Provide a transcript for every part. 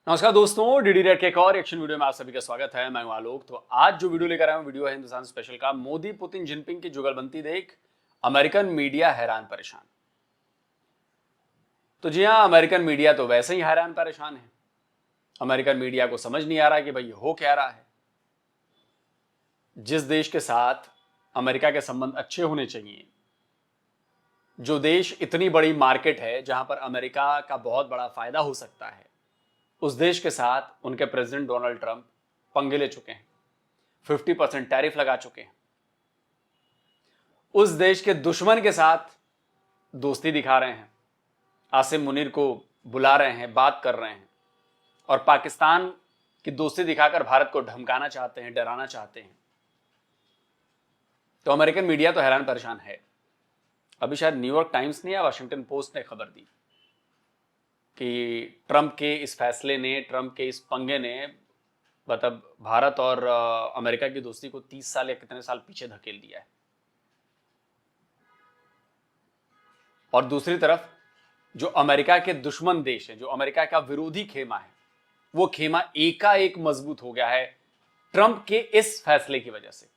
नमस्कार दोस्तों, DD red के एक और एक्शन वीडियो में आप सभी का स्वागत है। मैं हूं आलोक। तो आज जो वीडियो लेकर आया हूं, वीडियो है हिंदुस्तान स्पेशल का। मोदी पुतिन जिनपिंग की जुगलबंदी देख अमेरिकन मीडिया हैरान परेशान। तो जी हां, अमेरिकन मीडिया तो वैसे ही हैरान परेशान है। अमेरिकन मीडिया को समझ नहीं आ रहा कि भाई हो क्या रहा है। जिस देश के साथ अमेरिका के संबंध अच्छे होने चाहिए, जो देश इतनी बड़ी मार्केट है जहां पर अमेरिका का बहुत बड़ा फायदा हो सकता है, उस देश के साथ उनके प्रेसिडेंट डोनाल्ड ट्रंप पंगे ले चुके हैं, 50% टैरिफ लगा चुके हैं। उस देश के दुश्मन के साथ दोस्ती दिखा रहे हैं, आसिम मुनीर को बुला रहे हैं, बात कर रहे हैं, और पाकिस्तान की दोस्ती दिखाकर भारत को धमकाना चाहते हैं, डराना चाहते हैं। तो अमेरिकन मीडिया तो हैरान परेशान है। अभी शायद न्यूयॉर्क टाइम्स ने या वाशिंगटन पोस्ट ने खबर दी कि ट्रंप के इस फैसले ने, ट्रंप के इस पंगे ने मतलब भारत और अमेरिका की दोस्ती को 30 साल या कितने साल पीछे धकेल दिया है। और दूसरी तरफ जो अमेरिका के दुश्मन देश है, जो अमेरिका का विरोधी खेमा है, वो खेमा एकाएक मजबूत हो गया है ट्रंप के इस फैसले की वजह से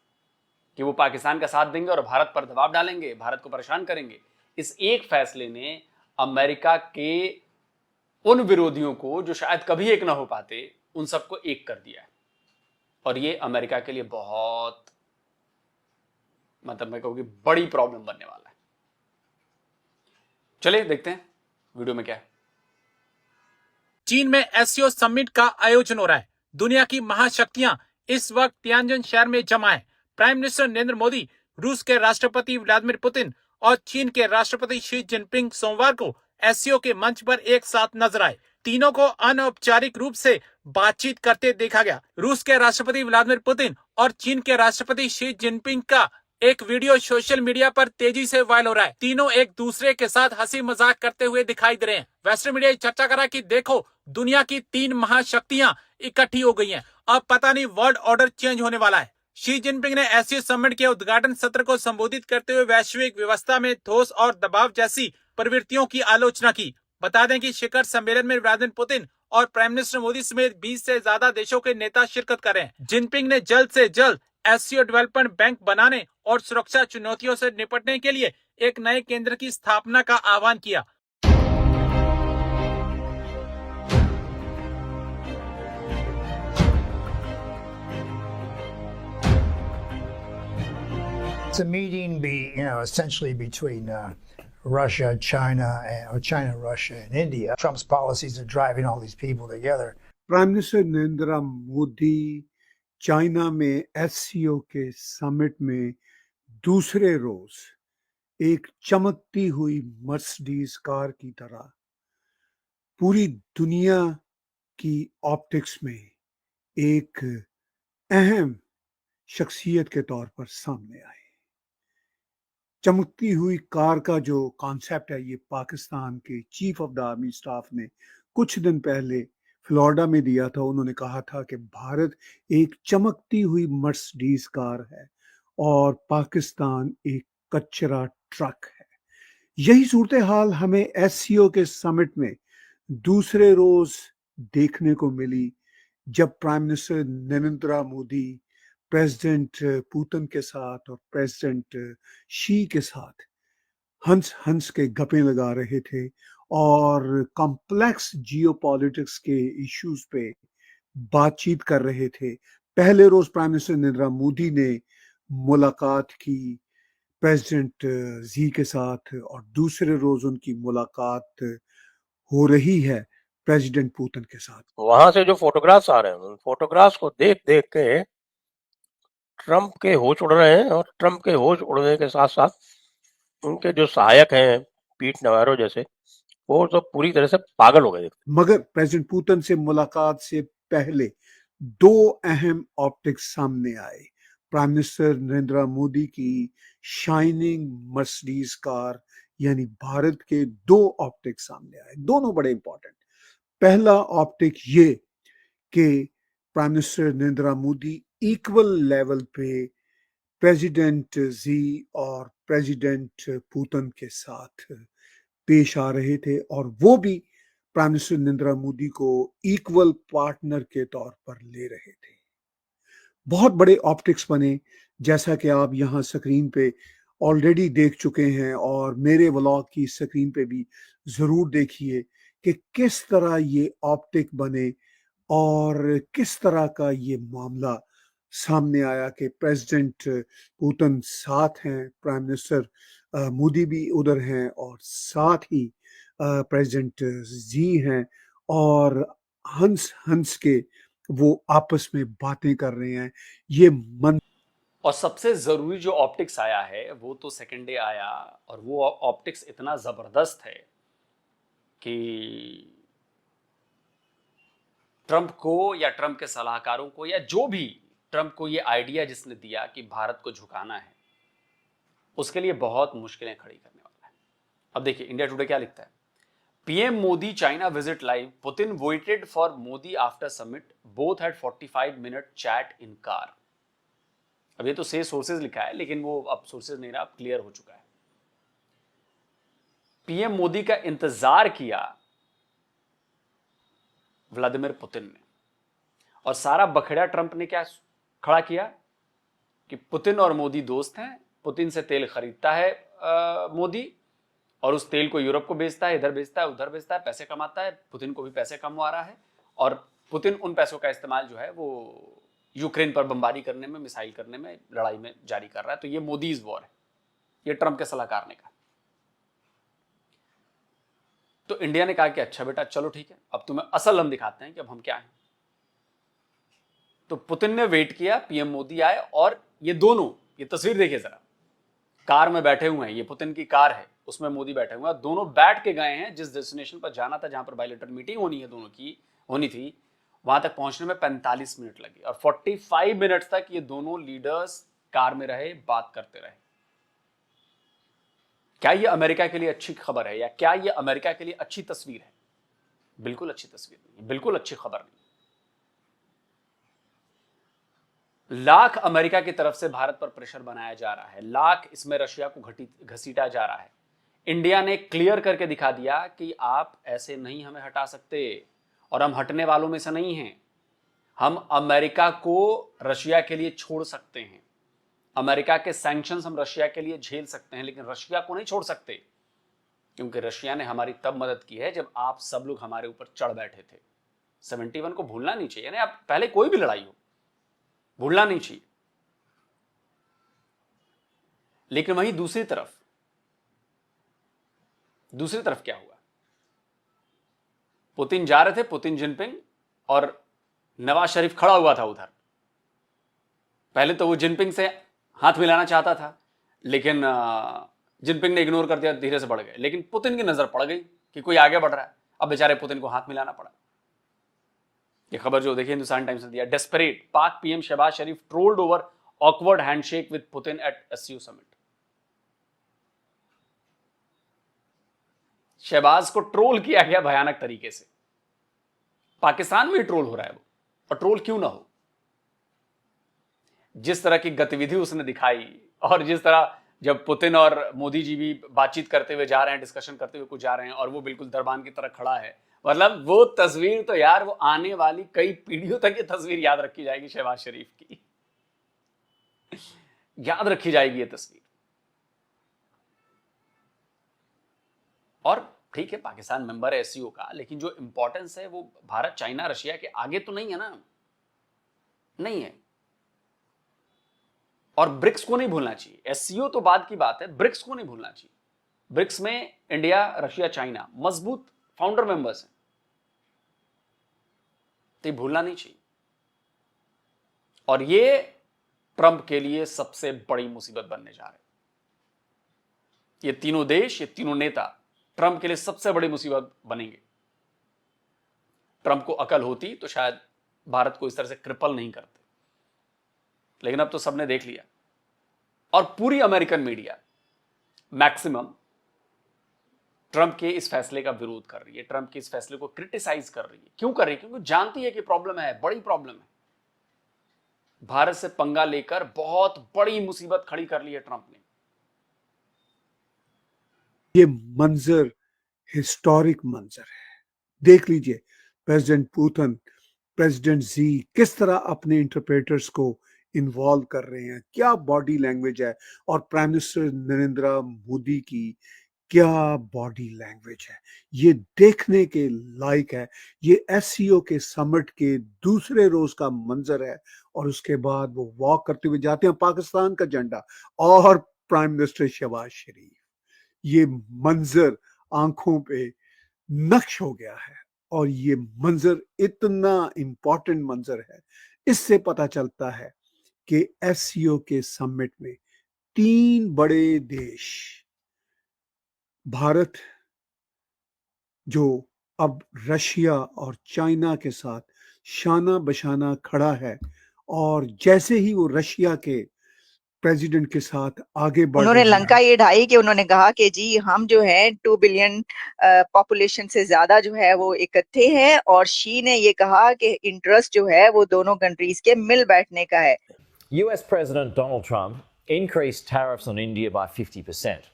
कि वो पाकिस्तान का साथ देंगे और भारत पर दबाव डालेंगे, भारत को परेशान करेंगे। इस एक फैसले ने अमेरिका के उन विरोधियों को, जो शायद कभी एक ना हो पाते, उन सबको एक कर दिया है। और ये अमेरिका के लिए बहुत मैं कहूँगी बड़ी प्रॉब्लम बनने वाला है। चलिए देखते हैं वीडियो में क्या है। चीन में एससीओ समिट का आयोजन हो रहा है। दुनिया की महाशक्तियां इस वक्त तियानजिन शहर में जमा है। प्राइम मिनिस्टर नरेंद्र मोदी, रूस के राष्ट्रपति व्लादिमीर पुतिन और चीन के राष्ट्रपति शी जिनपिंग सोमवार को एससीओ के मंच पर एक साथ नजर आए। तीनों को अनौपचारिक रूप से बातचीत करते देखा गया। रूस के राष्ट्रपति व्लादिमीर पुतिन और चीन के राष्ट्रपति शी जिनपिंग का एक वीडियो सोशल मीडिया पर तेजी से वायरल हो रहा है। तीनों एक दूसरे के साथ हंसी मजाक करते हुए दिखाई दे रहे हैं। वेस्टर्न मीडिया चर्चा कर रहा है कि देखो, दुनिया की 3 महाशक्तियां इकट्ठी हो गई हैं। अब पता नहीं वर्ल्ड ऑर्डर चेंज होने वाला है। शी जिनपिंग ने एससीओ समिट के उद्घाटन सत्र को संबोधित करते हुए वैश्विक व्यवस्था में ठोस और दबाव जैसी प्रवृत्तियों की आलोचना की। बता दें कि शिखर सम्मेलन में व्लादिमीर पुतिन और प्राइम मिनिस्टर मोदी समेत 20 से ज्यादा देशों के नेता शिरकत कर रहे हैं। जिनपिंग ने जल्द से जल्द एससीओ डेवलपमेंट बैंक बनाने और सुरक्षा चुनौतियों से निपटने के लिए एक नए केंद्र की स्थापना का आह्वान किया। It's a meeting, essentially between Russia, China, or China, Russia, and India. Trump's policies are driving all these people together. Prime minister Narendra Modi China में एससीओ के समिट में दूसरे रोज एक चमकती हुई मर्सिडीज कार की तरह पूरी दुनिया की ऑप्टिक्स में एक अहम शख्सियत के तौर पर सामने आए। चमकती हुई कार का जो कॉन्सेप्ट है, ये पाकिस्तान के chief of the army staff ने कुछ दिन पहले फ्लोरिडा में दिया था। उन्होंने कहा था कि भारत एक चमकती हुई मर्सिडीज कार है और पाकिस्तान एक कचरा ट्रक है। यही सूरत हाल हमें एससीओ के समिट में दूसरे रोज देखने को मिली, जब prime minister Narendra Modi president Putin के साथ और प्रेसिडेंट शी के साथ हंस हंस के गप्पे लगा रहे थे और कॉम्प्लेक्स जियोपॉलिटिक्स के इश्यूज पे बातचीत कर रहे थे। पहले रोज प्राइम मिनिस्टर नरेंद्र मोदी ने मुलाकात की प्रेसिडेंट जी के साथ और दूसरे रोज उनकी मुलाकात हो रही है प्रेसिडेंट पुतिन के साथ। वहां से जो फोटोग्राफ्स आ रहे हैं, उन फोटोग्राफ्स को देख देख के ट्रंप के होश उड़ रहे हैं, और ट्रंप के होश उड़ने के साथ साथ उनके जो सहायक हैं पीट नवारो जैसे, वो तो पूरी तरह से पागल हो गए। मगर प्रेसिडेंट पुतिन से मुलाकात से पहले दो अहम ऑप्टिक्स सामने आए। प्राइम मिनिस्टर नरेंद्र मोदी की शाइनिंग मर्सिडीज कार, यानी भारत के दो ऑप्टिक्स सामने आए, दोनों बड़े इंपॉर्टेंट। पहला ऑप्टिक ये कि prime minister Narendra Modi equal level पे प्रेसिडेंट जी और प्रेसिडेंट पुतिन के साथ पेश आ रहे थे, और वो भी प्राइम मिनिस्टर नरेंद्र मोदी को इक्वल पार्टनर के तौर पर ले रहे थे। बहुत बड़े ऑप्टिक्स बने, जैसा कि आप यहाँ स्क्रीन पे ऑलरेडी देख चुके हैं और मेरे व्लॉग की स्क्रीन पे भी जरूर देखिए कि किस तरह ये ऑप्टिक बने और किस तरह का ये मामला सामने आया कि प्रेसिडेंट पुतिन साथ हैं, प्राइम मिनिस्टर मोदी भी उधर हैं और साथ ही प्रेसिडेंट जी हैं और हंस हंस के वो आपस में बातें कर रहे हैं। ये मन और सबसे जरूरी जो ऑप्टिक्स आया है वो तो सेकेंड डे आया, और वो ऑप्टिक्स इतना जबरदस्त है कि ट्रंप को या ट्रंप के सलाहकारों को या जो भी ट्रंप को ये आइडिया जिसने दिया कि भारत को झुकाना है, उसके लिए बहुत मुश्किलें खड़ी करने वाला है। अब देखिए इंडिया टुडे क्या लिखता है, PM Modi China visit live, Putin waited for Modi after summit, both had 45 minute chat in car. अब ये तो से सोर्सेज लिखा है, लेकिन वो अब सोर्सेज नहीं रहा, अब क्लियर हो चुका है। पीएम मोदी का इंतजार किया व्लादिमीर पुतिन ने, और सारा बखेड़ा ट्रंप ने क्या खड़ा किया कि पुतिन और मोदी दोस्त हैं, पुतिन से तेल खरीदता है मोदी, और उस तेल को यूरोप को बेचता है, इधर बेचता है, उधर बेचता है, पैसे कमाता है, पुतिन को भी पैसे कमवा रहा है, और पुतिन उन पैसों का इस्तेमाल जो है वो यूक्रेन पर बमबारी करने में, मिसाइल करने में, लड़ाई में जारी कर रहा है। तो ये मोदीज वॉर है, ये ट्रंप के सलाहकार ने कहा। तो इंडिया ने कहा कि अच्छा बेटा चलो ठीक है, अब तुम्हें असल हम दिखाते हैं कि अब हम क्या हैं। तो पुतिन ने वेट किया, पीएम मोदी आए, और ये दोनों, ये तस्वीर देखिए जरा, कार में बैठे हुए हैं, ये पुतिन की कार है, उसमें मोदी बैठे हुए हैं, दोनों बैठ के गए हैं जिस डेस्टिनेशन पर जाना था, जहां पर बायलैटरल मीटिंग होनी है दोनों की, होनी थी, वहां तक पहुंचने में 45 मिनट लगे, और 45 मिनट तक ये दोनों लीडर्स कार में रहे, बात करते रहे। क्या ये अमेरिका के लिए अच्छी खबर है, या क्या ये अमेरिका के लिए अच्छी तस्वीर है? बिल्कुल अच्छी तस्वीर नहीं, बिल्कुल अच्छी खबर नहीं। लाख अमेरिका की तरफ से भारत पर प्रेशर बनाया जा रहा है, लाख इसमें रशिया को घसीटा जा रहा है। इंडिया ने क्लियर करके दिखा दिया कि आप ऐसे नहीं हमें हटा सकते, और हम हटने वालों में से नहीं हैं। हम अमेरिका को रशिया के लिए छोड़ सकते हैं, अमेरिका के सैंक्शंस हम रशिया के लिए झेल सकते हैं, लेकिन रशिया को नहीं छोड़ सकते, क्योंकि रशिया ने हमारी तब मदद की है जब आप सब लोग हमारे ऊपर चढ़ बैठे थे। 71 को भूलना नहीं चाहिए, यानी आप पहले कोई भी लड़ाई हो भूलना नहीं चाहिए। लेकिन वहीं दूसरी तरफ क्या हुआ, पुतिन जा रहे थे, पुतिन जिनपिंग, और नवाज शरीफ खड़ा हुआ था उधर। पहले तो वो जिनपिंग से हाथ मिलाना चाहता था, लेकिन जिनपिंग ने इग्नोर कर दिया, धीरे से बढ़ गए। लेकिन पुतिन की नजर पड़ गई कि कोई आगे बढ़ रहा है, अब बेचारे पुतिन को हाथ मिलाना पड़ा। ये खबर जो देखिए हिंदुस्तान टाइम्स ने दिया, desperate, Pak PM Shehbaz Sharif trolled over awkward handshake with Putin at SCO summit. Shehbaz को ट्रोल किया गया भयानक तरीके से, पाकिस्तान में ट्रोल हो रहा है वो, और ट्रोल क्यों ना हो। जिस तरह की गतिविधि उसने दिखाई, और जिस तरह जब पुतिन और मोदी जी भी बातचीत करते हुए जा रहे हैं, डिस्कशन करते हुए कुछ जा रहे हैं, और वो बिल्कुल दरबान की तरह खड़ा है, मतलब वो तस्वीर तो यार, वो आने वाली कई पीढ़ियों तक ये तस्वीर याद रखी जाएगी शहबाज शरीफ की, याद रखी जाएगी ये तस्वीर। और ठीक है, पाकिस्तान मेंबर है एससीओ का, लेकिन जो इंपॉर्टेंस है वो भारत, चाइना, रशिया के आगे तो नहीं है ना, नहीं है। और ब्रिक्स को नहीं भूलना चाहिए, एससीओ तो बाद की बात है, ब्रिक्स को नहीं भूलना चाहिए। ब्रिक्स में इंडिया, रशिया, चाइना मजबूत फाउंडर मेंबर्स हैं, तो ये भूलना नहीं चाहिए। और ये ट्रंप के लिए सबसे बड़ी मुसीबत बनने जा रहे हैं। ये तीनों देश, ये तीनों नेता ट्रंप के लिए सबसे बड़ी मुसीबत बनेंगे। ट्रंप को अकल होती तो शायद भारत को इस तरह से क्रिपल नहीं करते, लेकिन अब तो सबने देख लिया। और पूरी अमेरिकन मीडिया मैक्सिमम ट्रंप के इस फैसले का विरोध कर रही है, ट्रंप के इस फैसले को क्रिटिसाइज कर रही है। क्यों कर रही है? क्योंकि जानती है कि प्रॉब्लम है, बड़ी प्रॉब्लम है। भारत से पंगा लेकर बहुत बड़ी मुसीबत खड़ी कर ली है ट्रंप ने। ये मंजर हिस्टोरिक मंजर है। देख लीजिए प्रेसिडेंट पुतिन, प्रेसिडेंट जी किस तरह अपने इंटरप्रेटर्स को इन्वॉल्व कर रहे हैं, क्या बॉडी लैंग्वेज है, और प्राइम मिनिस्टर नरेंद्र मोदी की क्या बॉडी लैंग्वेज है, ये देखने के लायक है। ये एससीओ के समिट के दूसरे रोज का मंजर है, और उसके बाद वो वॉक करते हुए जाते हैं पाकिस्तान का झंडा और प्राइम मिनिस्टर शहबाज शरीफ। ये मंजर आंखों पे नक्श हो गया है, और ये मंजर इतना इंपॉर्टेंट मंजर है। इससे पता चलता है कि एससीओ के समिट में 3 बड़े देश, भारत जो अब रशिया और चाइना के साथ शाना बशाना खड़ा है, और जैसे ही वो रशिया के प्रेसिडेंट के साथ आगे बढ़ उन्होंने रहे लंका हैं, ये ढाई कि उन्होंने कहा कि जी हम जो है 2 बिलियन पॉपुलेशन से ज्यादा जो है वो इकट्ठे हैं, और शी ने ये कहा कि इंटरेस्ट जो है वो दोनों कंट्रीज के मिल बैठने का है। US President Donald Trump increased tariffs on India by 50%.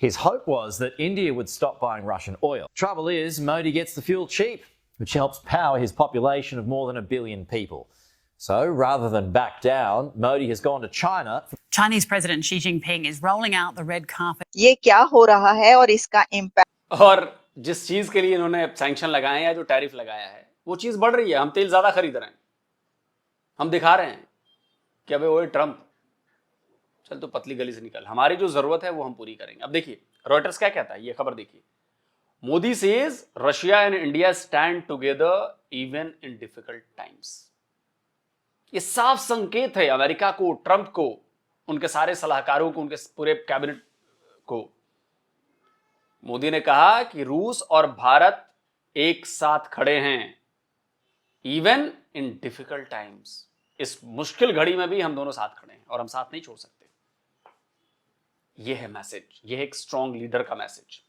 His hope was that India would stop buying Russian oil. Trouble is, Modi gets the fuel cheap, which helps power his population of more than 1 billion people. So rather than back down, Modi has gone to China. Chinese President Xi Jinping is rolling out the red carpet. ये क्या हो रहा है और इसका impact, और जिस चीज के लिए इन्होंने सैंक्शन लगाए हैं या जो टैरिफ लगाया है, वो चीज बढ़ रही है। हम तेल ज्यादा खरीद रहे हैं, हम दिखा रहे हैं कि अबे ओए ट्रम्प, चल तो पतली गली से निकल, हमारी जो जरूरत है वो हम पूरी करेंगे। अब देखिए रॉयटर्स क्या कहता है, ये खबर देखिए। Modi says Russia and India stand together even in difficult times. ये साफ संकेत है अमेरिका को, ट्रंप को, उनके सारे सलाहकारों को, उनके पूरे कैबिनेट को। मोदी ने कहा कि रूस और भारत एक साथ खड़े हैं इवन इन डिफिकल्ट टाइम्स। इस मुश्किल घड़ी में भी हम दोनों साथ खड़े हैं और हम साथ नहीं छोड़ सकते। यह है मैसेज, यह एक स्ट्रॉन्ग लीडर का मैसेज।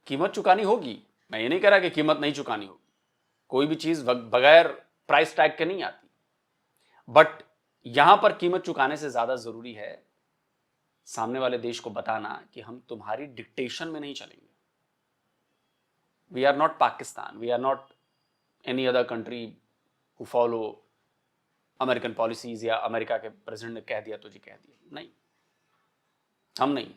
कीमत चुकानी होगी, मैं ये नहीं कह रहा कि कीमत नहीं चुकानी होगी, कोई भी चीज बगैर प्राइस टैग के नहीं आती, बट यहां पर कीमत चुकाने से ज्यादा जरूरी है सामने वाले देश को बताना कि हम तुम्हारी डिक्टेशन में नहीं चलेंगे। We are not Pakistan, we are not any other country who follow American policies, या अमेरिका के प्रेसिडेंट ने कह दिया तो जी कह दिया, नहीं, हम नहीं।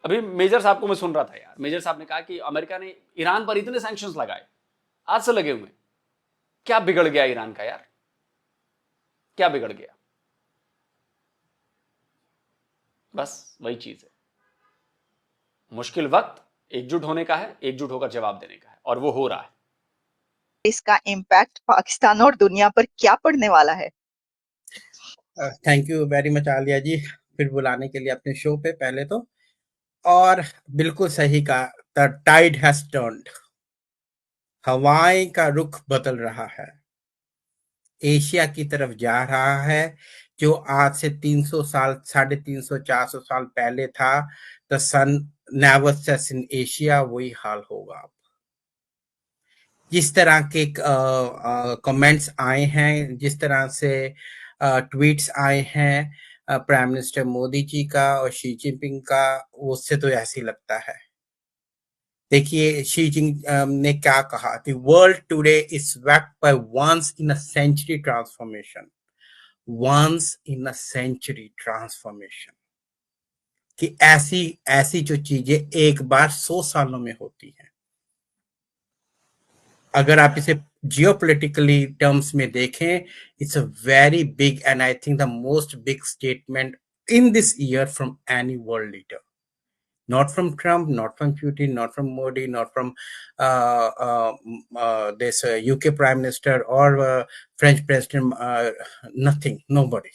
अभी मेजर साहब को मैं सुन रहा था यार, मेजर साहब ने कहा कि अमेरिका ने ईरान पर इतने सैंक्शंस लगाए, आज से लगे हुए, क्या बिगड़ गया ईरान का यार, क्या बिगड़ गया? बस वही चीज है, मुश्किल वक्त एकजुट होने का है, एकजुट होकर जवाब देने का है, और वो हो रहा है। इसका इम्पैक्ट पाकिस्तान और दुनिया पर क्या पड़ने वाला है? Thank you very much Alia ji, फिर बुलाने के लिए अपने शो पे पहले तो। और बिल्कुल सही कहा, द टाइड हैज टर्न्ड, हवाएं का रुख बदल रहा है, एशिया की तरफ जा रहा है। जो आज से 300 साल, 350, 400 साल पहले था, the sun never sets in Asia, वही हाल होगा अब। जिस तरह के कमेंट्स आए हैं, जिस तरह से ट्वीट्स आए हैं प्राइम मिनिस्टर मोदी जी का और शी जिनपिंग का, उससे तो ऐसे ही लगता है। देखिए शी जिनपिंग ने क्या कहा, the world today is swept by once in a century transformation, once in a century transformation, कि ऐसी जो चीजें एक बार 100 सालों में होती हैं। अगर आप इसे जियोपॉलिटिकली टर्म्स में देखें, it's a very big and I think the most big statement in this year from any world leader, not from Trump, not from Putin, not from Modi, not from this UK Prime Minister or French President, nothing, nobody.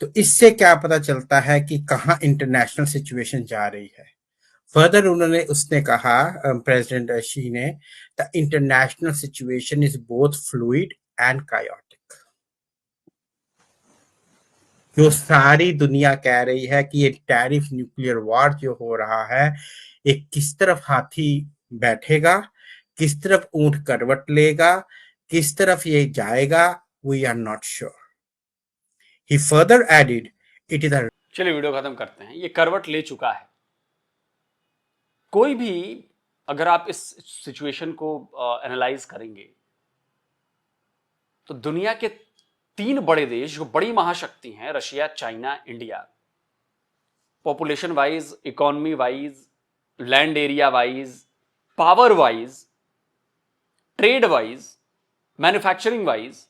तो इससे क्या पता चलता है कि कहाँ international situation जा रही है। फर्दर उसने कहा, प्रेसिडेंट शी ने, the international situation is both fluid and chaotic. जो सारी दुनिया कह रही है कि ये टैरिफ न्यूक्लियर वॉर जो हो रहा है, ये किस तरफ हाथी बैठेगा, किस तरफ ऊंट करवट लेगा, किस तरफ ये जाएगा, we are not sure. He further added, it is चलिए वीडियो खत्म करते हैं। ये करवट ले चुका है। कोई भी अगर आप इस सिचुएशन को एनालाइज करेंगे तो दुनिया के 3 बड़े देश जो बड़ी महाशक्ति हैं, Russia, China, India, population wise, economy wise, land area wise, power wise, trade wise, manufacturing wise,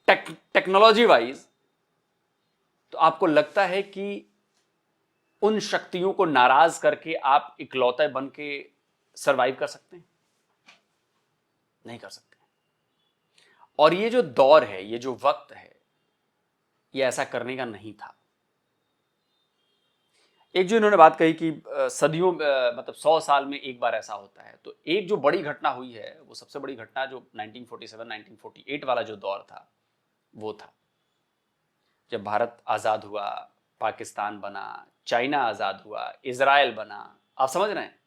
technology wise, तो आपको लगता है कि उन शक्तियों को नाराज करके आप इकलौते बन के सरवाइव कर सकते हैं? नहीं कर सकते। और ये जो दौर है, ये जो वक्त है, ये ऐसा करने का नहीं था। एक जो इन्होंने बात कही कि सदियों मतलब 100 साल में एक बार ऐसा होता है, तो एक जो बड़ी घटना हुई है, वो सबसे बड़ी घटना जो 1947-1948 वाला जो दौर था, वो था जब भारत आजाद हुआ, पाकिस्तान बना, चाइना आजाद हुआ, इजराइल बना। आप समझ रहे हैं?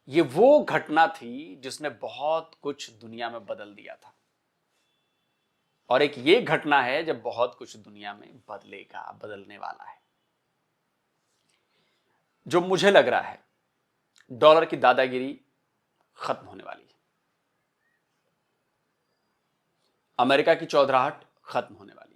ये वो घटना थी जिसने बहुत कुछ दुनिया में बदल दिया था। और एक ये घटना है जब बहुत कुछ दुनिया में बदलेगा, बदलने वाला है। जो मुझे लग रहा है, डॉलर की दादागिरी खत्म होने वाली है, अमेरिका की चौधराहट खत्म होने वाली है।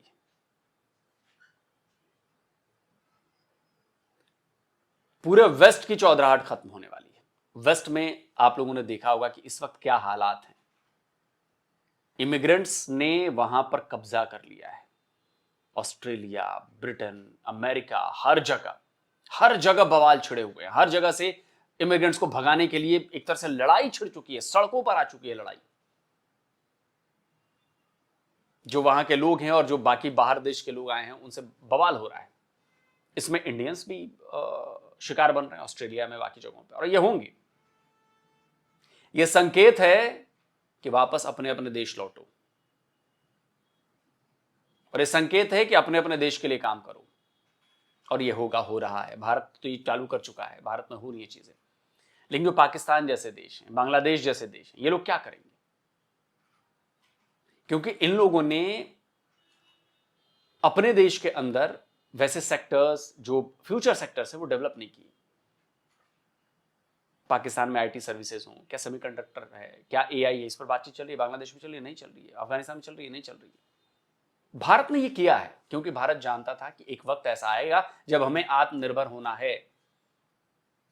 पूरे वेस्ट की चौधराहट खत्म होने वाली है। वेस्ट में आप लोगों ने देखा होगा कि इस वक्त क्या हालात हैं। इमिग्रेंट्स ने वहां पर कब्जा कर लिया है। ऑस्ट्रेलिया, ब्रिटेन, अमेरिका, हर जगह बवाल छिड़े हुए हैं। हर जगह से इमिग्रेंट्स को भगाने के लिए एक तरह से लड़ाई छिड़ चुकी है, सड़कों पर आ चुकी है लड़ाई। जो वहां के लोग हैं और जो बाकी बाहर देश के लोग आए हैं, उनसे बवाल हो रहा है। इसमें इंडियंस भी शिकार बन रहे हैं ऑस्ट्रेलिया में, बाकी जगहों पे, और ये होंगे। ये संकेत है कि वापस अपने अपने देश लौटो, और ये संकेत है कि अपने अपने देश के लिए काम करो। और ये होगा, हो रहा है। भारत तो ये चालू कर चुका है, भारत में हो रही है चीजें। लेकिन जो पाकिस्तान जैसे देश हैं, बांग्लादेश जैसे देश हैं, ये लोग क्या करेंगे? क्योंकि इन लोगों ने अपने देश के अंदर वैसे सेक्टर्स जो फ्यूचर सेक्टर्स है वो डेवलप नहीं किए। पाकिस्तान में आईटी सर्विसेज हो, क्या सेमीकंडक्टर है, क्या एआई है, इस पर बातचीत चल रही है। बांग्लादेश में चल रही है? नहीं चल रही है। अफगानिस्तान में चल रही है? नहीं चल रही है। भारत ने ये किया है क्योंकि भारत जानता था कि एक वक्त ऐसा आएगा जब हमें आत्मनिर्भर होना है।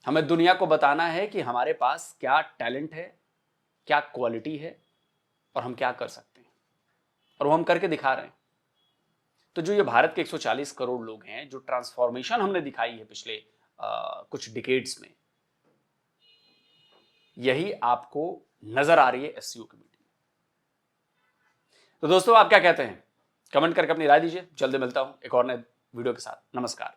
हमें दुनिया को बताना है कि हमारे पास क्या टैलेंट है, क्या क्वालिटी है, और हम क्या कर सकते हैं, और वो हम करके दिखा रहे हैं। तो जो ये भारत के 140 करोड़ लोग हैं, जो ट्रांसफॉर्मेशन हमने दिखाई है पिछले कुछ डिकेड्स में, यही आपको नजर आ रही है एससीओ की मीटिंग। तो दोस्तों, आप क्या कहते हैं? कमेंट करके अपनी राय दीजिए। जल्दी मिलता हूं एक और नए वीडियो के साथ। नमस्कार,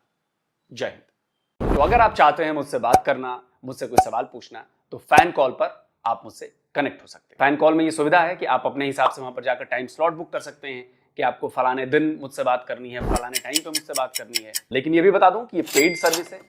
जय हिंद। तो अगर आप चाहते हैं मुझसे बात करना, मुझसे कोई सवाल पूछना, तो फैन कॉल पर आप मुझसे कनेक्ट हो सकते हैं। फैन कॉल में ये सुविधा है कि आप अपने हिसाब से वहां पर जाकर टाइम स्लॉट बुक कर सकते हैं कि आपको फलाने दिन मुझसे बात करनी है, फलाने टाइम पे मुझसे बात करनी है। लेकिन ये भी बता दूं कि ये पेड सर्विस है।